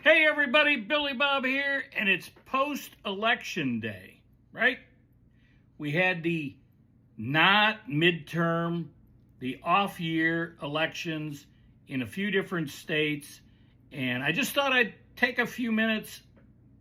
Hey everybody, Billy Bob here, and it's post-election day, right? We had the not midterm, the off-year elections in a few different states, and I just thought I'd take a few minutes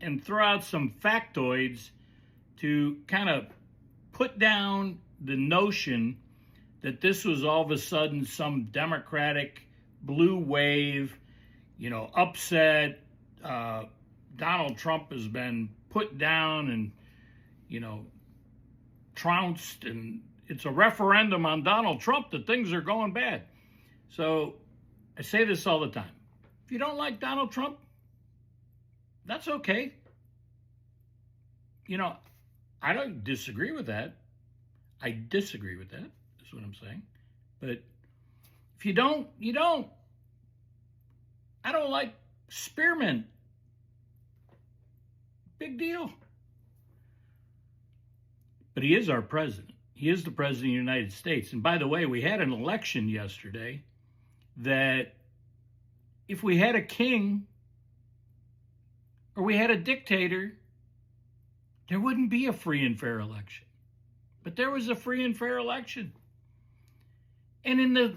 and throw out some factoids to kind of put down the notion that this was all of a sudden some Democratic blue wave, upset. Donald Trump has been put down and, trounced, and it's a referendum on Donald Trump that things are going bad. So I say this all the time. If you don't like Donald Trump, that's okay. I don't disagree with that. I disagree with that, is what I'm saying. But if you don't, you don't. I don't like spearmint. Big deal. But he is our president. He is the president of the United States. And by the way, we had an election yesterday that if we had a king or we had a dictator, there wouldn't be a free and fair election. But there was a free and fair election. And in the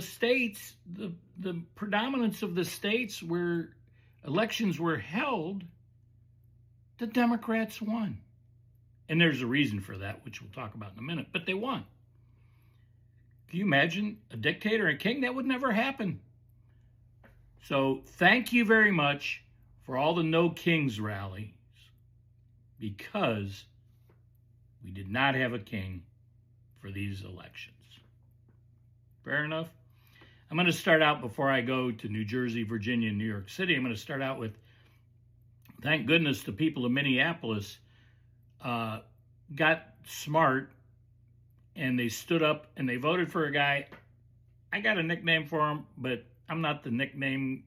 states, the predominance of the states where elections were held, the Democrats won. And there's a reason for that, which we'll talk about in a minute, but they won. Can you imagine a dictator and a king? That would never happen. So thank you very much for all the No Kings rallies, because we did not have a king for these elections. Fair enough? I'm going to start out, before I go to New Jersey, Virginia, and New York City, I'm going to start out with, thank goodness the people of Minneapolis got smart, and they stood up and they voted for a guy. I got a nickname for him, but I'm not the nickname.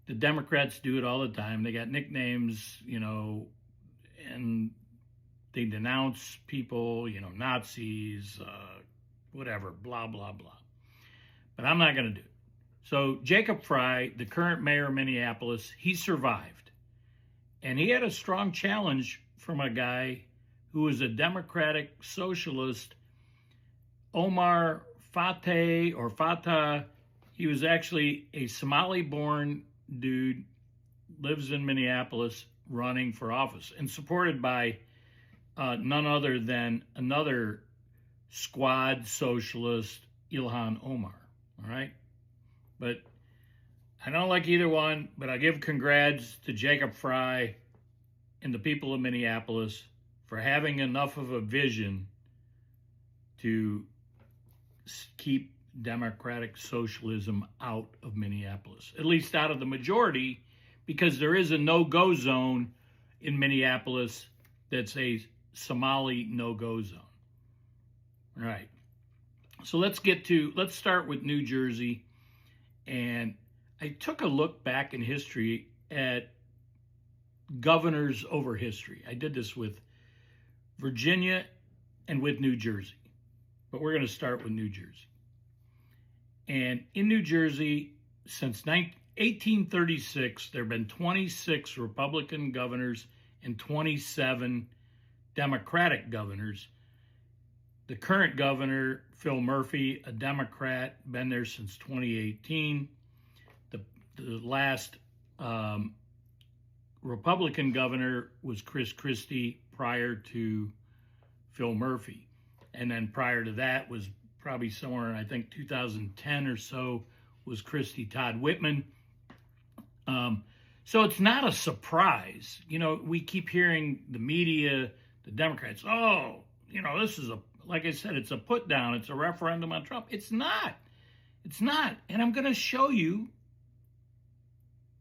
The Democrats do it all the time. They got nicknames, and they denounce people, Nazis, whatever, blah, blah, blah. But I'm not going to do it. So Jacob Frey, the current mayor of Minneapolis, he survived. And he had a strong challenge from a guy who was a democratic socialist, Omar Fatah. He was actually a Somali-born dude, lives in Minneapolis, running for office, and supported by none other than another squad socialist, Ilhan Omar. All right? But I don't like either one, but I give congrats to Jacob Frey and the people of Minneapolis for having enough of a vision to keep democratic socialism out of Minneapolis, at least out of the majority, because there is a no-go zone in Minneapolis that's a Somali no-go zone. All right. So let's start with New Jersey. And I took a look back in history at governors over history. I did this with Virginia and with New Jersey, but we're going to start with New Jersey. And in New Jersey, since 1836, there have been 26 Republican governors and 27 Democratic governors. The current governor, Phil Murphy, a Democrat, been there since 2018. The last Republican governor was Chris Christie prior to Phil Murphy. And then prior to that was probably somewhere in, I think, 2010 or so, was Christie Todd Whitman. So it's not a surprise. We keep hearing the media, the Democrats, this is like I said, it's a put down. It's a referendum on Trump. It's not. It's not. And I'm going to show you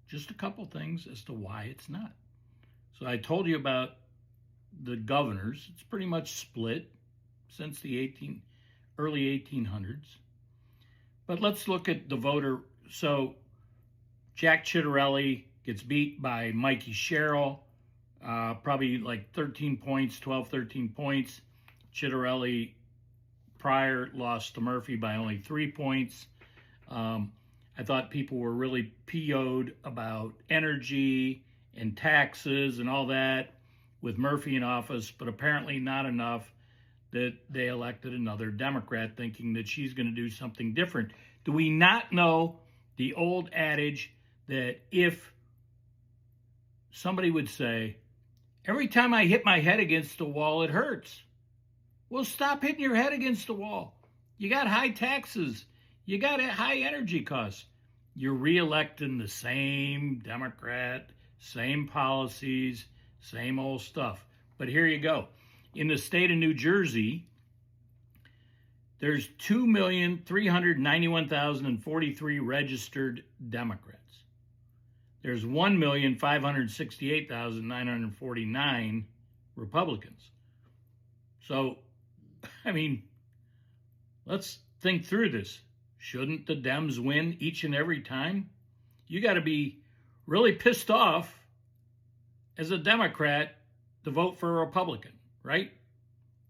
just a couple things as to why it's not. So I told you about the governors. It's pretty much split since the early 1800s. But let's look at the voter. So Jack Ciattarelli gets beat by Mikey Sherrill, probably like 13 points. Ciattarelli prior lost to Murphy by only 3 points. I thought people were really PO'd about energy and taxes and all that with Murphy in office, but apparently not enough that they elected another Democrat thinking that she's going to do something different. Do we not know the old adage that if somebody would say, every time I hit my head against the wall, it hurts? Well, stop hitting your head against the wall. You got high taxes. You got high energy costs. You're reelecting the same Democrat, same policies, same old stuff. But here you go. In the state of New Jersey, there's 2,391,043 registered Democrats. There's 1,568,949 Republicans. So, I mean, let's think through this. Shouldn't the Dems win each and every time? You got to be really pissed off as a Democrat to vote for a Republican, right?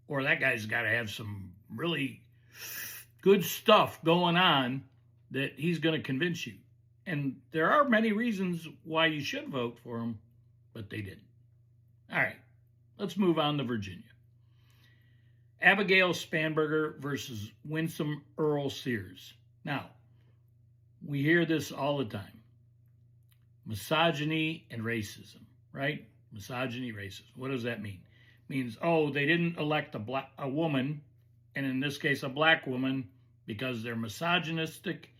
Or that guy's got to have some really good stuff going on that he's going to convince you. And there are many reasons why you should vote for him, but they didn't. All right, let's move on to Virginia. Abigail Spanberger versus Winsome Earl Sears. Now, we hear this all the time. Misogyny and racism, right? Misogyny, racism. What does that mean? It means, oh, they didn't elect a woman, and in this case, a black woman, because they're misogynistic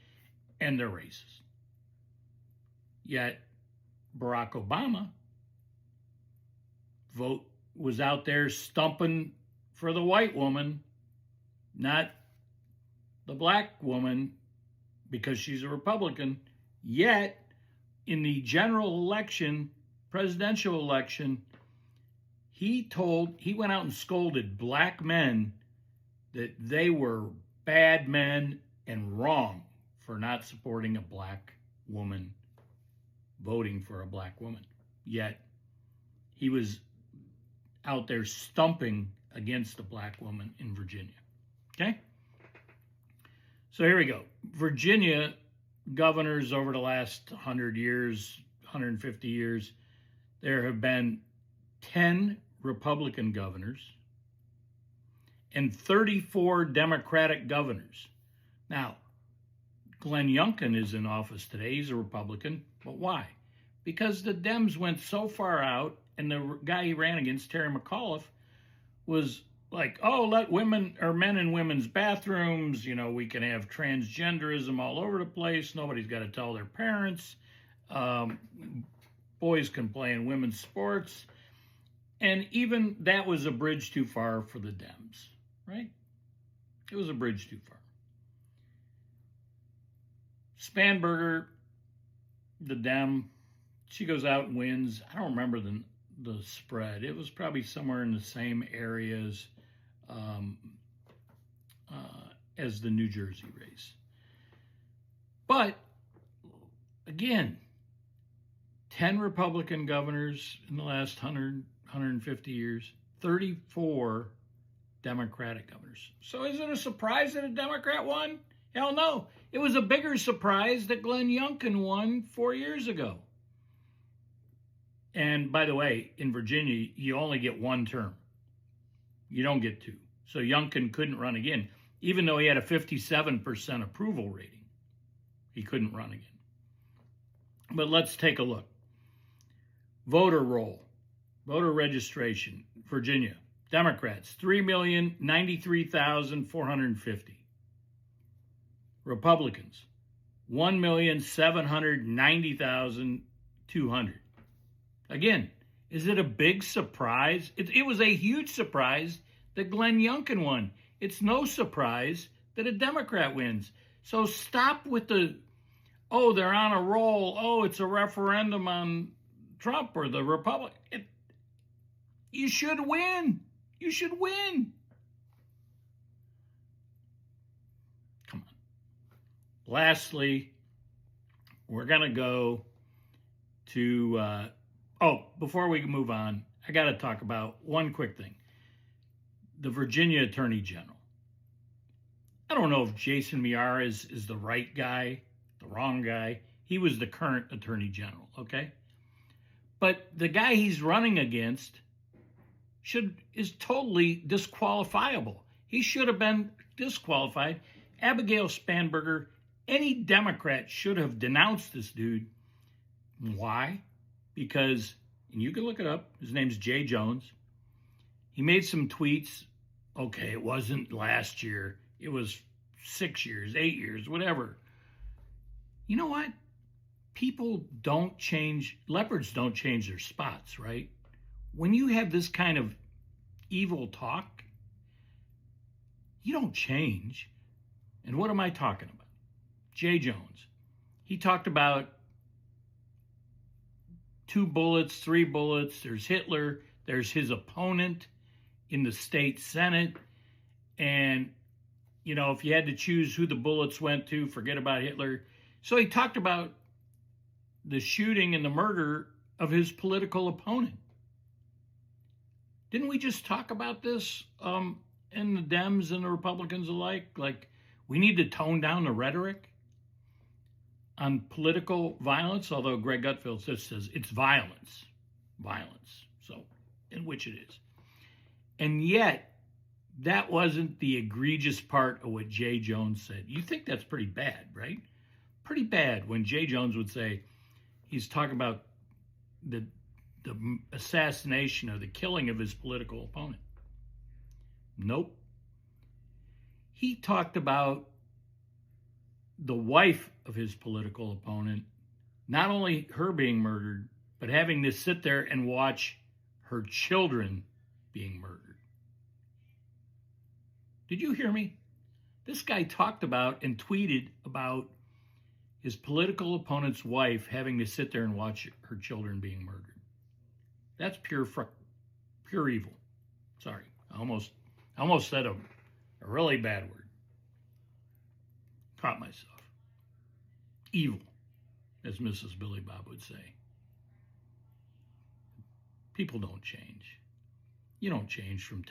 and they're racist. Yet, Barack Obama was out there stumping for the white woman, not the black woman, because she's a Republican. Yet, in the general election, presidential election, he went out and scolded black men that they were bad men and wrong for not supporting a black woman, voting for a black woman. Yet, he was out there stumping against a black woman in Virginia. Okay? So here we go. Virginia governors over the last 100 years, 150 years, there have been 10 Republican governors and 34 Democratic governors. Now, Glenn Youngkin is in office today. He's a Republican. But why? Because the Dems went so far out, and the guy he ran against, Terry McAuliffe, was like, oh, let women or men in women's bathrooms, we can have transgenderism all over the place. Nobody's got to tell their parents. Boys can play in women's sports. And even that was a bridge too far for the Dems, right? It was a bridge too far. Spanberger, the Dem, she goes out and wins. I don't remember the spread. It was probably somewhere in the same areas as the New Jersey race. But, again, 10 Republican governors in the last 150 years, 34 Democratic governors. So is it a surprise that a Democrat won? Hell no. It was a bigger surprise that Glenn Youngkin won 4 years ago. And by the way, in Virginia, you only get one term. You don't get two. So Youngkin couldn't run again, even though he had a 57% approval rating. He couldn't run again. But let's take a look. Voter roll, voter registration, Virginia. Democrats, 3,093,450. Republicans, 1,790,200. Again, is it a big surprise? It was a huge surprise that Glenn Youngkin won. It's no surprise that a Democrat wins. So stop with the, oh, they're on a roll. Oh, it's a referendum on Trump or the Republic. You should win. You should win. Come on. Lastly, we're going to go to, before we move on, I got to talk about one quick thing. The Virginia Attorney General. I don't know if Jason Miyares is the right guy the wrong guy. He was the current Attorney General, okay? But the guy he's running against is totally disqualifiable. He should have been disqualified. Abigail Spanberger, any Democrat should have denounced this dude. Why? Because, and you can look it up, his name's Jay Jones. He made some tweets. Okay, it wasn't last year. It was 6 years, 8 years, whatever. You know what? People don't change, leopards don't change their spots, right? When you have this kind of evil talk, you don't change. And what am I talking about? Jay Jones. He talked about 2 bullets, 3 bullets. There's Hitler. There's his opponent in the state Senate. And, you know, if you had to choose who the bullets went to, forget about Hitler. So he talked about the shooting and the murder of his political opponent. Didn't we just talk about this in the Dems and the Republicans alike? Like, we need to tone down the rhetoric on political violence, although Greg Gutfeld just says it's violence. Violence. So, in which it is. And yet, that wasn't the egregious part of what Jay Jones said. You think that's pretty bad, right? Pretty bad when Jay Jones would say, he's talking about the assassination or the killing of his political opponent. Nope. He talked about the wife of his political opponent, not only her being murdered, but having to sit there and watch her children being murdered. Did you hear me? This guy talked about and tweeted about his political opponent's wife having to sit there and watch her children being murdered. That's pure evil. Sorry, I almost said a really bad word. Caught myself. Evil, as Mrs. Billy Bob would say. People don't change. You don't change from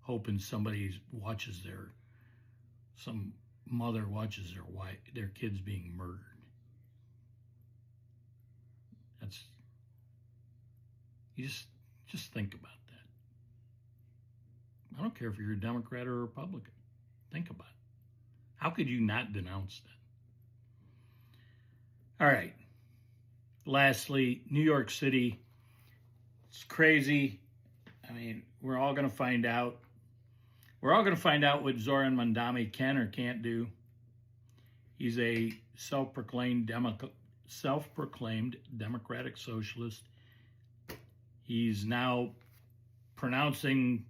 hoping somebody watches some mother watches their kids being murdered. You just think about that. I don't care if you're a Democrat or a Republican. Think about it. How could you not denounce that? All right. Lastly, New York City. It's crazy. I mean, we're all going to find out. We're all going to find out what Zoran Mandami can or can't do. He's a self-proclaimed democratic socialist. He's now pronouncing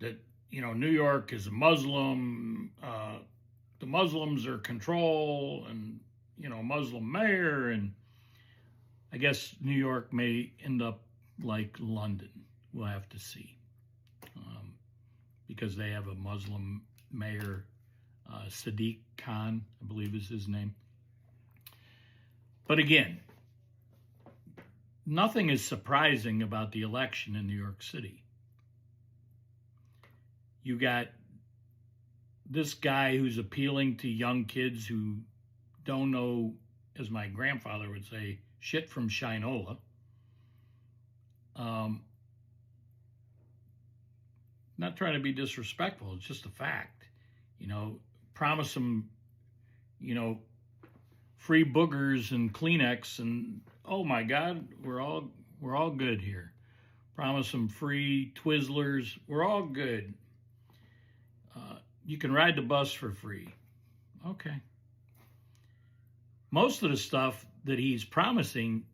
that, you know, New York is a Muslim, the Muslims are control, and, you know, Muslim mayor, and I guess New York may end up like London. We'll have to see. Because they have a Muslim mayor, Sadiq Khan, I believe is his name. But again, nothing is surprising about the election in New York City. You got this guy who's appealing to young kids who don't know, as my grandfather would say, shit from Shinola. Not trying to be disrespectful, it's just a fact. You know, promise them, you know, free boogers and Kleenex, and oh my God, we're all good here. Promise them free Twizzlers, we're all good. You can ride the bus for free. Okay. Most of the stuff that he's promising,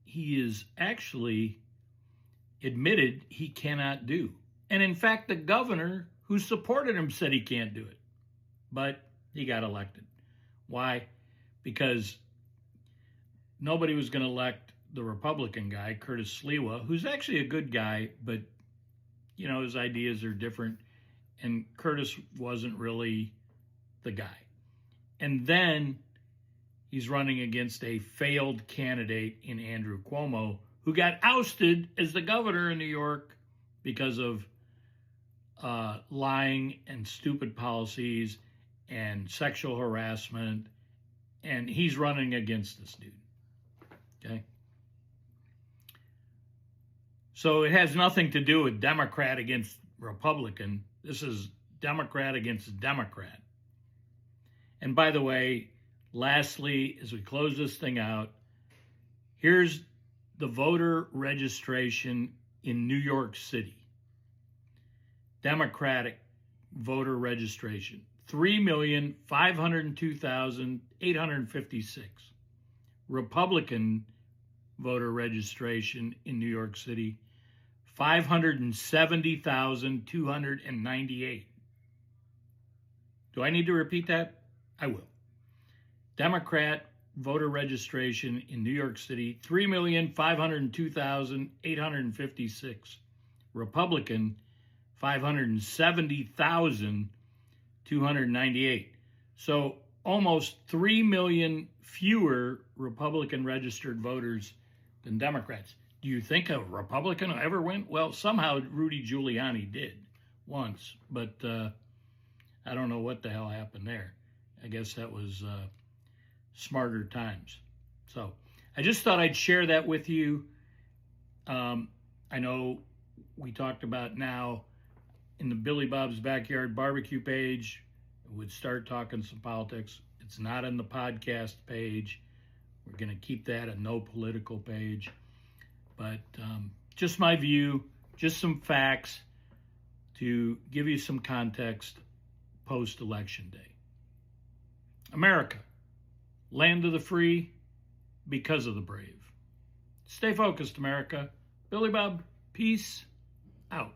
he is actually admitted he cannot do. And in fact, the governor who supported him said he can't do it. But he got elected. Why? Because nobody was going to elect the Republican guy, Curtis Sliwa, who's actually a good guy, but, you know, his ideas are different. And Curtis wasn't really the guy. And then he's running against a failed candidate in Andrew Cuomo, who got ousted as the governor in New York because of lying and stupid policies and sexual harassment and he's running against this dude. Okay? So it has nothing to do with Democrat against Republican. This is Democrat against Democrat. And by the way, lastly, as we close this thing out, here's the voter registration in New York City. Democratic voter registration, 3,502,856. Republican voter registration in New York City, 570,298. Do I need to repeat that? I will. Democrat voter registration in New York City, 3,502,856. Republican, 570,298. So almost 3 million fewer Republican registered voters than Democrats. Do you think a Republican will ever win? Well, somehow Rudy Giuliani did once, but I don't know what the hell happened there. I guess that was smarter times. So I just thought I'd share that with you. I know we talked about now in the Billy Bob's Backyard Barbecue page, would start talking some politics. It's not in the podcast page. We're going to keep that a no political page. But just my view, just some facts to give you some context post-Election Day. America, land of the free, because of the brave. Stay focused, America. Billy Bob, peace out.